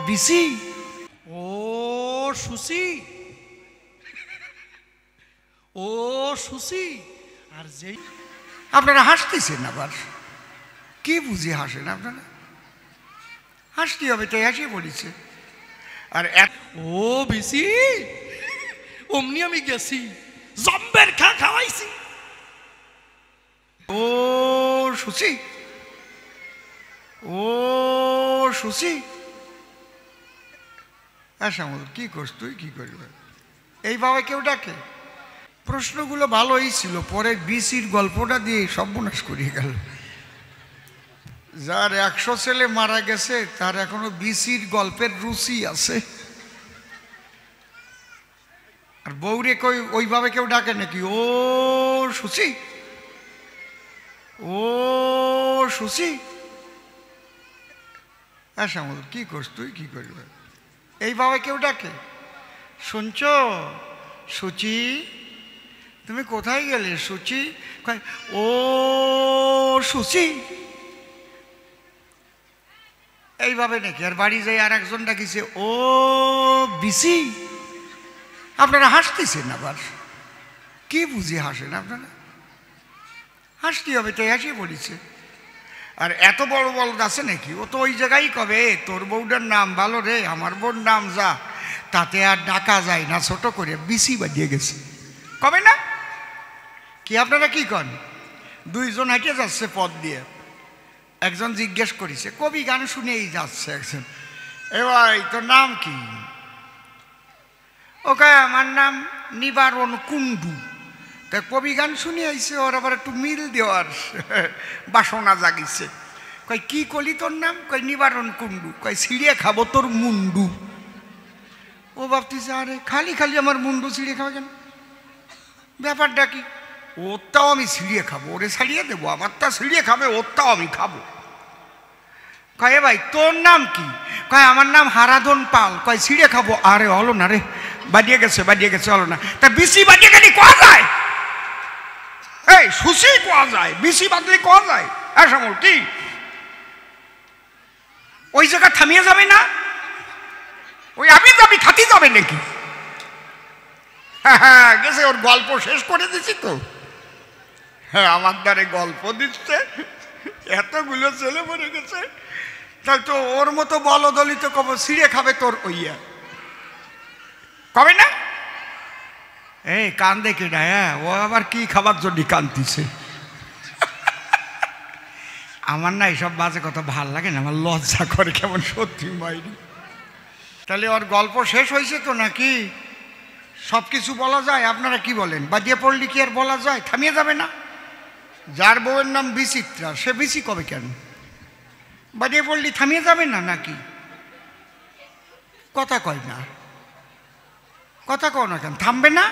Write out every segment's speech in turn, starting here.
BC. ও Susi, ও Susi. আর যেই আপনারা হাসতেছেন আবার, কি বুঝে হাসেন আপনারা? হাসতে হবে, তাই হাসিয়ে পড়েছে। আর ও বিসি, অমনি আমি গেছি, জম্বের খাওয়াইছি। ও সুসি, ও সুসি। আচ্ছা কি করছ তুই, কি করবে এইভাবে কেউ ডাকে? প্রশ্নগুলো ভালোই ছিল, পরে বিসির গল্পটা দিয়ে সর্বনাশ করিয়ে গেল। যার 100 ছেলে মারা গেছে তার এখনো বিসির গল্পের রুচি আছে। আর বউরে কই ওইভাবে কেউ ডাকে নাকি? ও সুসি, ও সুসি। আচ্ছা কি করছ তুই, কি করবে এইভাবে কেউ ডাকে? শুনছ সুচি, তুমি কোথায় গেলে সুচি? ও সুচি, এইভাবে নাকি? আর বাড়ি যাই আর একজন ডাকিছে ও বিসি। আপনারা হাসতেছেন আবার, কি বুঝে হাসেন আপনারা? হাসতে হবে, তাই হাসিয়ে পড়েছে। আর এত বড় বলদ আছে নাকি? ও তো ওই জায়গায় কবে তোর বউটার নাম ভালো রে, আমার বউর নাম যা, তাতে আর ডাকা যায় না, ছোট করে বিসি বাজিয়ে গেছে কবে না? কি আপনারা কি কন? দুইজন হেঁটে যাচ্ছে পথ দিয়ে, একজন জিজ্ঞেস করেছে, কবি গান শুনেই যাচ্ছে একজন, এ ভাই তোর নাম কি? ওকে আমার নাম নিবারণ কুণ্ডু। তা কবি গান শুনে আইছে, ওর আবার একটু মিল দেওয়ার বাসনা জাগিছে। কই কি কলি তোর নাম? কই নিবারণ কুণ্ডু। কই ছিঁড়ে খাবো তোর মুন্ডু। ও ভাবতেছে আরে খালি খালি আমার মুন্ডু ছিঁড়ে খাবে কেন, ব্যাপারটা কি? ওরটাও আমি ছিঁড়িয়ে খাবো, ওরে ছাড়িয়ে দেবো, আমারটা ছিঁড়িয়ে খাবে, ওরটাও আমি খাবো। কয়ে ভাই তোর নাম কি? কয় আমার নাম হারাধন পাল। কয় ছিঁড়ে খাবো। আরে হলো না রে, বাজিয়ে গেছে হলো না। তা বিসি বাজিয়ে গেলে কোয়া যায়? এই সুসি কোয়া যায়, বিসি বাদলে কোয়া যায়? হ্যাঁ সামল কি ওই জায়গা থামিয়ে যাবে না? ওই আমি যাবি খাতি যাবে নাকি? হ্যাঁ গেছে, ওর গল্প শেষ করে দিছি তো। হ্যাঁ আমার দ্বারে গল্প দিচ্ছে, এতগুলো ছেলে মরে গেছে, তাই তো ওর মতো বলদলিত কব ছিঁড়ে খাবে তোর ওইয়া কবে না? এই কান দেখে না, হ্যাঁ ও আবার কি খাবার জন্য কান্দিছে। আমার না এইসব বাজে কথা ভাল লাগে না, আমার লজ্জা করে কেমন, সত্যি বাইরে। তাহলে ওর গল্প শেষ হয়েছে তো নাকি? সব কিছু বলা যায়? আপনারা কি বলেন? বাজিয়ে পড়লি কি আর বলা যায়? থামিয়ে যাবে না? যার বউয়ের নাম বিচিত্রা সে বিচি কবে কেন? বাজিয়ে পড়লি থামিয়ে যাবে না নাকি? কথা কয় না, কথা কও না কেন? থামবে না?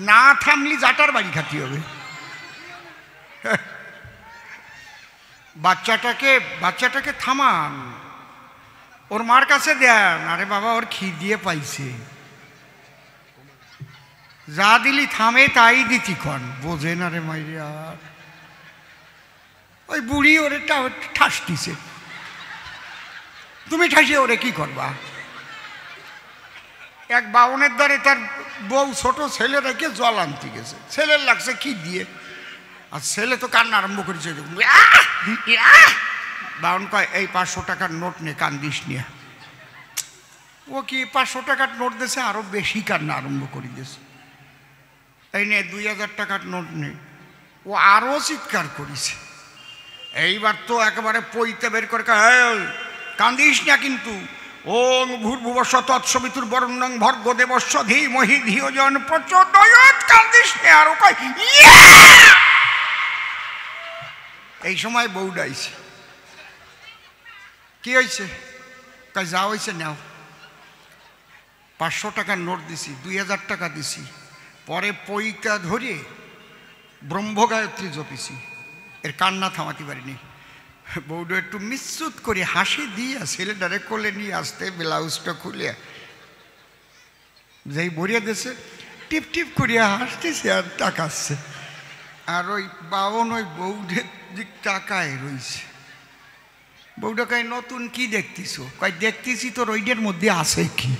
না থামলি জাটার বাড়ি খাতি হবে। বাচ্চাটাকে থামান, ওর মার কাছে দেন। আরে বাবা ওর খিদিয়ে পাইছে, যা দিলি থামে তাই দিতি কন, বোঝে না রে মাইরে। আর ওই বুড়ি ওরে ঠাস দিছে, তুমি ঠাসিয়ে ওরে কি করবা? এক বাউনের দ্বারে তার বউ ছোট ছেলে রেখে জল আনতে গেছে, ছেলের লাগছে কি দিয়ে, আর ছেলে তো কান্না আরম্ভ করেছে। বাউন কয় এই 500 টাকার নোট নে, কান্দিস নিয়ে। ও কি 500 টাকার নোট দিয়েছে, আরো বেশি কান্না আরম্ভ করে দিয়েছে। এই নে 2000 টাকার নোট নে। ও আরো চিৎকার করেছে। এইবার তো একেবারে পইতে বের করে কান্দিস না কিন্তু, ওং ভূর্ভুবস্ব তৎসবিতুর বরণ্যং ভর্গ দেবস্ব ধীমহি ধিয়ো জন প্রচোদয়াৎ। কান্দিস না। আরো কয় এই সময় বউ ডাইছে। কি হয়েছে? কয় যা হয়েছে নাও, 500 টাকার নোট দিছি, 2000 টাকা দিছি, পরে পইটা ধরে ব্রহ্মগায়ত্রী জপিছি, এর কান্না থামাতে পারিনি। বউটা একটু মিশ্রুত করে হাসি দিয়া ছেলেটারে কোলে নিয়ে আসতে ব্লাউজটা খুলে যেই ভরিয়ে দিয়েছে, টিপ টিপ করিয়া হাসতেছে আর তাকাচ্ছে। আর ওই বাউন ওই বউদের দিক তাকায় রয়েছে। বউটা কয় নতুন কি দেখতেছ? কয় দেখতেছি তোর ওইটার মধ্যে আছে কি।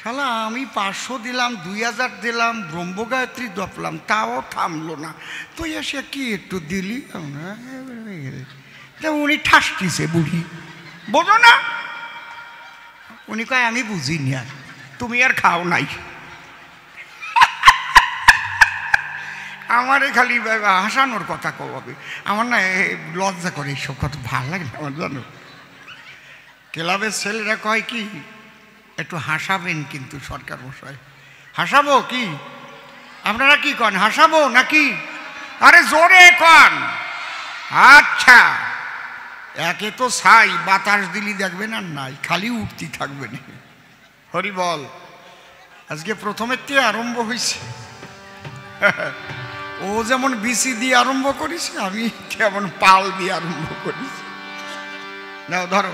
শালা আমি 500 দিলাম, 2000 দিলাম, ব্রহ্মগায়ত্রী জপলাম, তাও থামলো না। তুই এসে কি একটু দিলি? উনি ঠাসটিছে বুড়ি, বোঝো না? উনি কয় আমি বুঝিনি, আর তুমি আর খাও নাই। আমারে খালি হাসানোর কথা কবে, আমার না লজ্জা করে, এইসব কথা ভালো লাগে না আমার, জানো। ক্লাবের ছেলেরা কয় কি, একটু হাসাবেন কিন্তু সরকার মশাই। হাসাবো কি? আপনারা কি কন, হাসাবো নাকি? আরে জোরে কন। আচ্ছা, একে তো ছাই, বাতাস দিলি দেখবেন আর নাই, খালি উঠতি থাকবেন। হরি বল। আজকে প্রথমের থেকে আরম্ভ হয়েছে। ও যেমন বিসি দিয়ে আরম্ভ করেছে, আমি তেমন পাল দিয়ে আরম্ভ করেছি। নাও ধরো।